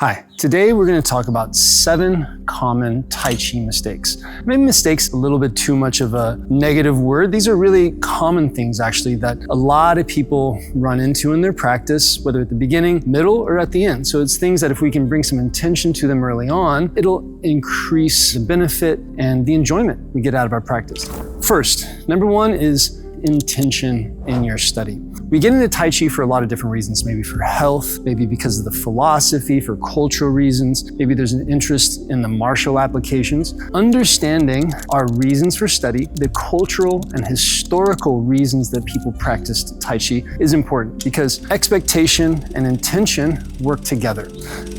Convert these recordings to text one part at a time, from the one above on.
Hi, today we're going to talk about 7 common Tai Chi mistakes. Maybe mistakes a little bit too much of a negative word. These are really common things actually that a lot of people run into in their practice, whether at the beginning, middle, or at the end. So it's things that if we can bring some intention to them early on, it'll increase the benefit and the enjoyment we get out of our practice. First, number 1 is intention in your study. We get into Tai Chi for a lot of different reasons, maybe for health, maybe because of the philosophy, for cultural reasons, maybe there's an interest in the martial applications. Understanding our reasons for study, the cultural and historical reasons that people practiced Tai Chi is important because expectation and intention work together.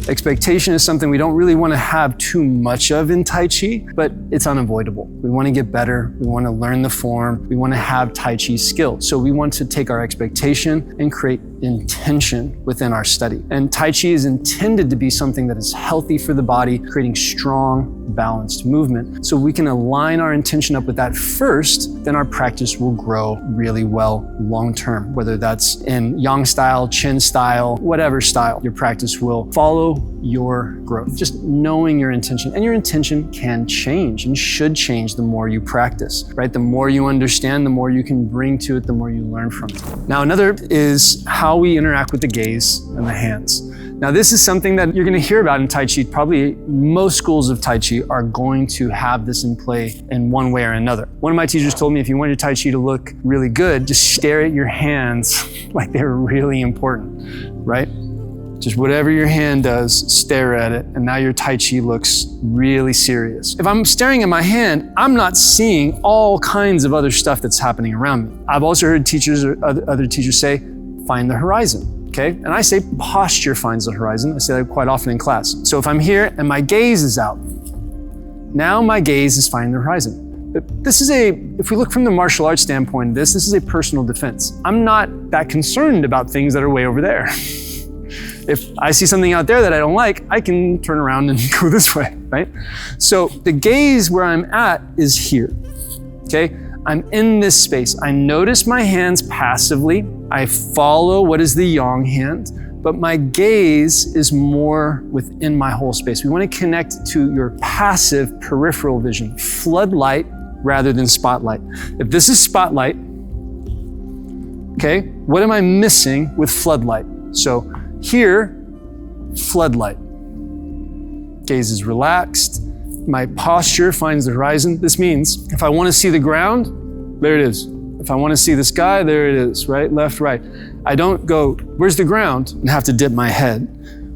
Expectation is something we don't really want to have too much of in Tai Chi, but it's unavoidable. We want to get better, we want to learn the form, we want to have Tai Chi skill. So we want to take our expectation and create intention within our study. And Tai Chi is intended to be something that is healthy for the body, creating strong, balanced movement. So we can align our intention up with that first, then our practice will grow really well long-term, whether that's in Yang style, Chin style, whatever style, your practice will follow your growth. Just knowing your intention, and your intention can change and should change the more you practice, right? The more you understand, the more you can bring to it, the more you learn from it. Now, another is how we interact with the gaze and the hands. Now, this is something that you're going to hear about in Tai Chi. Probably most schools of Tai Chi are going to have this in play in one way or another. One of my teachers told me if you want your Tai Chi to look really good, just stare at your hands like they're really important, right? Just whatever your hand does, stare at it, and now your Tai Chi looks really serious. If I'm staring at my hand, I'm not seeing all kinds of other stuff that's happening around me. I've also heard teachers or other teachers say, find the horizon, okay? And I say posture finds the horizon. I say that quite often in class. So if I'm here and my gaze is out, now my gaze is finding the horizon. But this is if we look from the martial arts standpoint, this is a personal defense. I'm not that concerned about things that are way over there. If I see something out there that I don't like, I can turn around and go this way, right? So the gaze where I'm at is here, okay? I'm in this space. I notice my hands passively. I follow what is the yang hand, but my gaze is more within my whole space. We want to connect to your passive peripheral vision, floodlight rather than spotlight. If this is spotlight, okay, what am I missing with floodlight? So here, floodlight. Gaze is relaxed. My posture finds the horizon. This means if I want to see the ground, there it is. If I want to see the sky, there it is, right? Left, right. I don't go, where's the ground? And have to dip my head.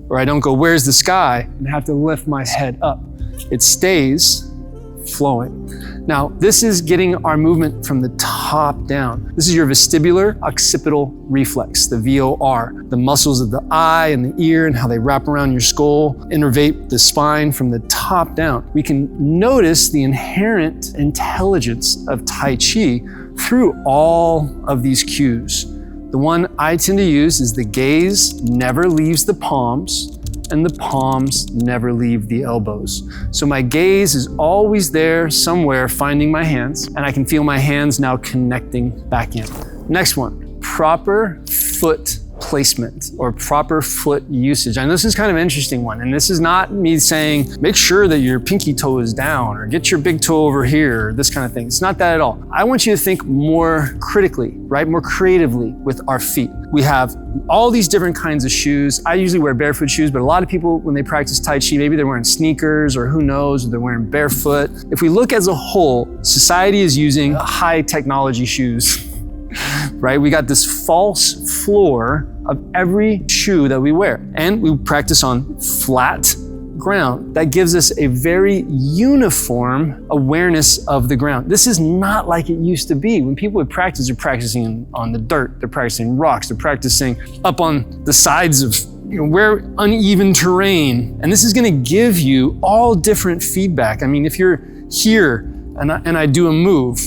Or I don't go, where's the sky? And have to lift my head up. It stays flowing. Now, this is getting our movement from the top down. This is your vestibular occipital reflex, the VOR, the muscles of the eye and the ear and how they wrap around your skull, innervate the spine from the top down. We can notice the inherent intelligence of Tai Chi through all of these cues. The one I tend to use is the gaze never leaves the palms, and the palms never leave the elbows. So my gaze is always there somewhere finding my hands, and I can feel my hands now connecting back in. Next one, proper foot placement or proper foot usage. And this is kind of an interesting one. And this is not me saying, make sure that your pinky toe is down or get your big toe over here, or this kind of thing. It's not that at all. I want you to think more critically, right? More creatively with our feet. We have all these different kinds of shoes. I usually wear barefoot shoes, but a lot of people, when they practice Tai Chi, maybe they're wearing sneakers or who knows, or they're wearing barefoot. If we look as a whole, society is using high technology shoes, right? We got this false floor of every shoe that we wear. And we practice on flat ground. That gives us a very uniform awareness of the ground. This is not like it used to be. When people would practice, they're practicing on the dirt, they're practicing rocks, they're practicing up on the sides of where uneven terrain. And this is gonna give you all different feedback. I mean, if you're here and I do a move,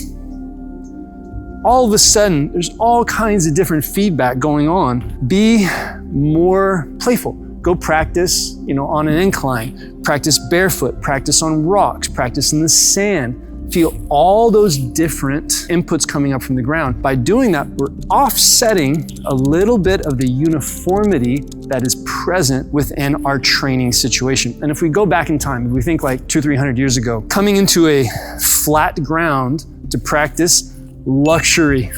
all of a sudden, there's all kinds of different feedback going on. Be more playful. Go practice, on an incline. Practice barefoot, practice on rocks, practice in the sand. Feel all those different inputs coming up from the ground. By doing that, we're offsetting a little bit of the uniformity that is present within our training situation. And if we go back in time, if we think like 200-300 years ago, coming into a flat ground to practice luxury,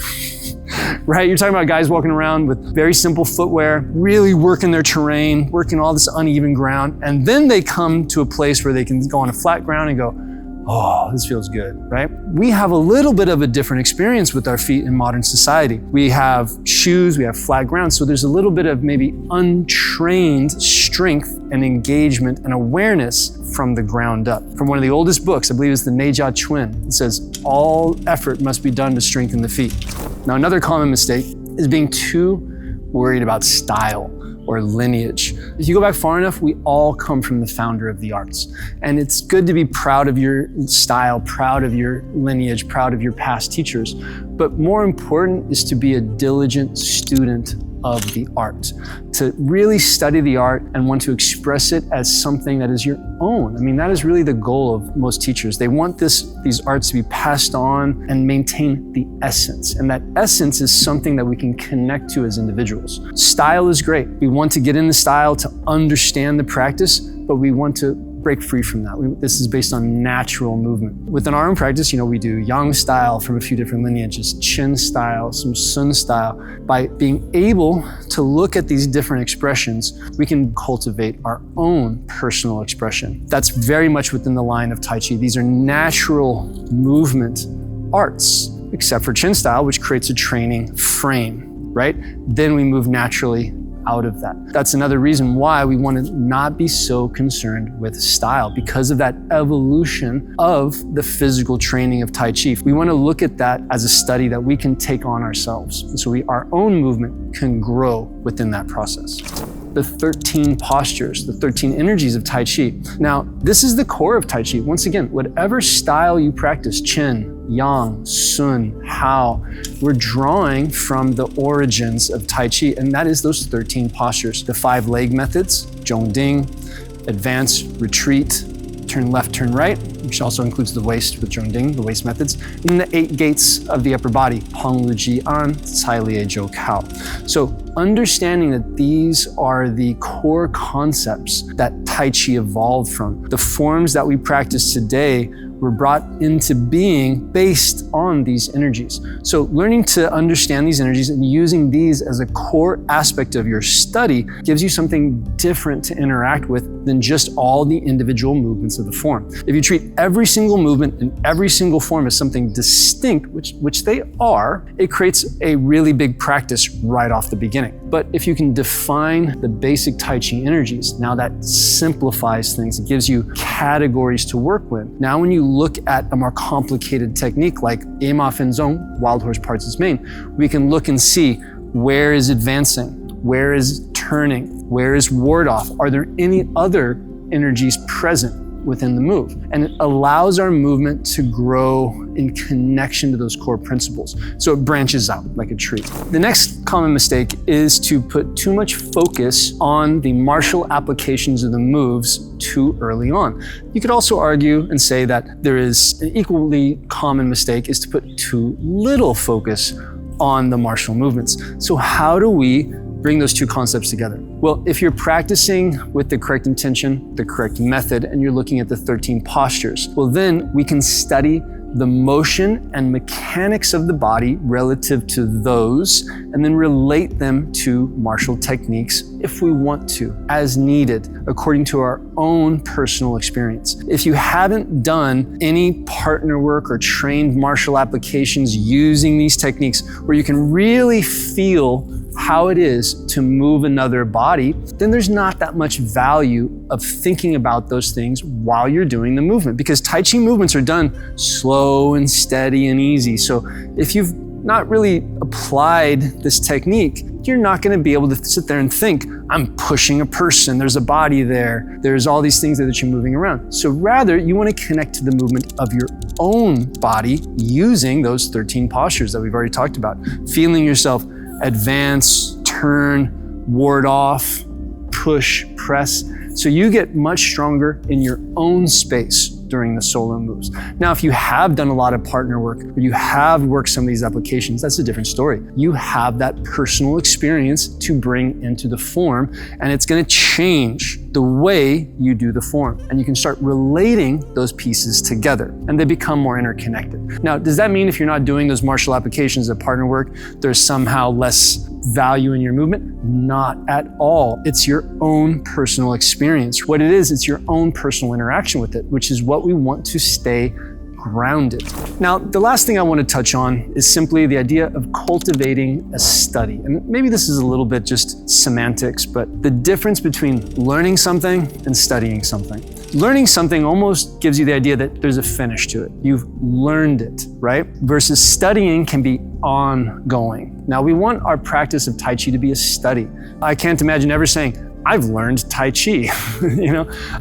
right? You're talking about guys walking around with very simple footwear, really working their terrain, working all this uneven ground. And then they come to a place where they can go on a flat ground and go, oh, this feels good, right? We have a little bit of a different experience with our feet in modern society. We have shoes, we have flat ground, so there's a little bit of maybe untrained strength and engagement and awareness from the ground up. From one of the oldest books, I believe it's the Lineage, it says, all effort must be done to strengthen the feet. Now, another common mistake is being too worried about style or lineage. If you go back far enough, we all come from the founder of the arts. And it's good to be proud of your style, proud of your lineage, proud of your past teachers. But more important is to be a diligent student of the art, to really study the art and want to express it as something that is your own. I mean, that is really the goal of most teachers. They want these arts to be passed on and maintain the essence. And that essence is something that we can connect to as individuals. Style is great. We want to get in the style to understand the practice, but we want to break free from that. This is based on natural movement. Within our own practice, we do Yang style from a few different lineages, Qin style, some Sun style. By being able to look at these different expressions, we can cultivate our own personal expression. That's very much within the line of Tai Chi. These are natural movement arts, except for Qin style, which creates a training frame, right? Then we move naturally out of that. That's another reason why we want to not be so concerned with style, because of that evolution of the physical training of Tai Chi. We want to look at that as a study that we can take on ourselves. And so our own movement can grow within that process. The 13 postures, the 13 energies of Tai Chi. Now, this is the core of Tai Chi. Once again, whatever style you practice, Qin, Yang, Sun, Hao, we're drawing from the origins of Tai Chi, and that is those 13 postures. The 5 leg methods, Zhongding, advance, retreat, turn left, turn right, which also includes the waist with Zhongding, the waist methods, and the 8 gates of the upper body, Peng Lu Ji An, Cai Lie Zhou Kao. So understanding that these are the core concepts that Tai Chi evolved from. The forms that we practice today were brought into being based on these energies. So learning to understand these energies and using these as a core aspect of your study gives you something different to interact with than just all the individual movements of the form. If you treat every single movement and every single form as something distinct, which they are, it creates a really big practice right off the beginning. But if you can define the basic Tai Chi energies, now that simplifies things. It gives you categories to work with. Now when you look at a more complicated technique like Ema Fen Zong, wild horse parts its mane, we can look and see where is advancing, where is turning, where is ward off. Are there any other energies present within the move? And it allows our movement to grow in connection to those core principles. So it branches out like a tree. The next common mistake is to put too much focus on the martial applications of the moves too early on. You could also argue and say that there is an equally common mistake is to put too little focus on the martial movements. So how do we bring those two concepts together? Well, if you're practicing with the correct intention, the correct method, and you're looking at the 13 postures, well, then we can study the motion and mechanics of the body relative to those, and then relate them to martial techniques if we want to, as needed, according to our own personal experience. If you haven't done any partner work or trained martial applications using these techniques where you can really feel how it is to move another body, then there's not that much value of thinking about those things while you're doing the movement, because Tai Chi movements are done slow and steady and easy. So if you've not really applied this technique, you're not going to be able to sit there and think, I'm pushing a person, there's a body there, there's all these things that you're moving around. So rather, you want to connect to the movement of your own body using those 13 postures that we've already talked about. Feeling yourself advance, turn, ward off, push, press. So you get much stronger in your own space, during the solo moves. Now, if you have done a lot of partner work, or you have worked some of these applications, that's a different story. You have that personal experience to bring into the form, and it's gonna change the way you do the form. And you can start relating those pieces together, and they become more interconnected. Now, does that mean if you're not doing those martial applications of partner work, there's somehow less value in your movement? Not at all. It's your own personal experience. What it is, it's your own personal interaction with it, which is what we want to stay grounded. Now, the last thing I want to touch on is simply the idea of cultivating a study. And maybe this is a little bit just semantics, but the difference between learning something and studying something. Learning something almost gives you the idea that there's a finish to it. You've learned it, right? Versus studying can be ongoing. Now, we want our practice of Tai Chi to be a study. I can't imagine ever saying, I've learned Tai Chi.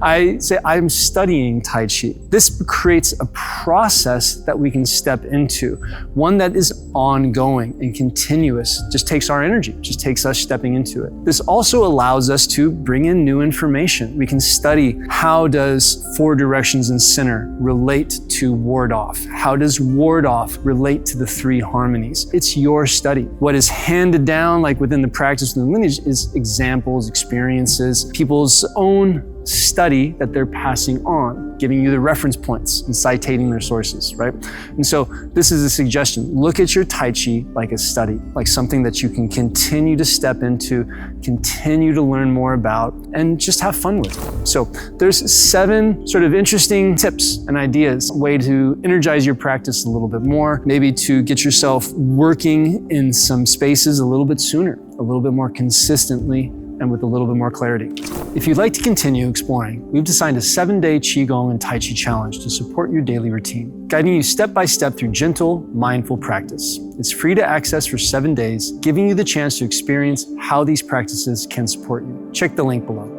I say I'm studying Tai Chi. This creates a process that we can step into, one that is ongoing and continuous, just takes our energy, just takes us stepping into it. This also allows us to bring in new information. We can study, how does 4 directions and center relate to ward off? How does ward off relate to the 3 harmonies? It's your study. What is handed down, like within the practice of the lineage, is examples, experiences, people's own study that they're passing on, giving you the reference points and citating their sources, right? And so this is a suggestion. Look at your Tai Chi like a study, like something that you can continue to step into, continue to learn more about, and just have fun with. So there's 7 sort of interesting tips and ideas, a way to energize your practice a little bit more, maybe to get yourself working in some spaces a little bit sooner, a little bit more consistently, and with a little bit more clarity. If you'd like to continue exploring, we've designed a 7-day Qigong and Tai Chi challenge to support your daily routine, guiding you step by step through gentle, mindful practice. It's free to access for 7 days, giving you the chance to experience how these practices can support you. Check the link below.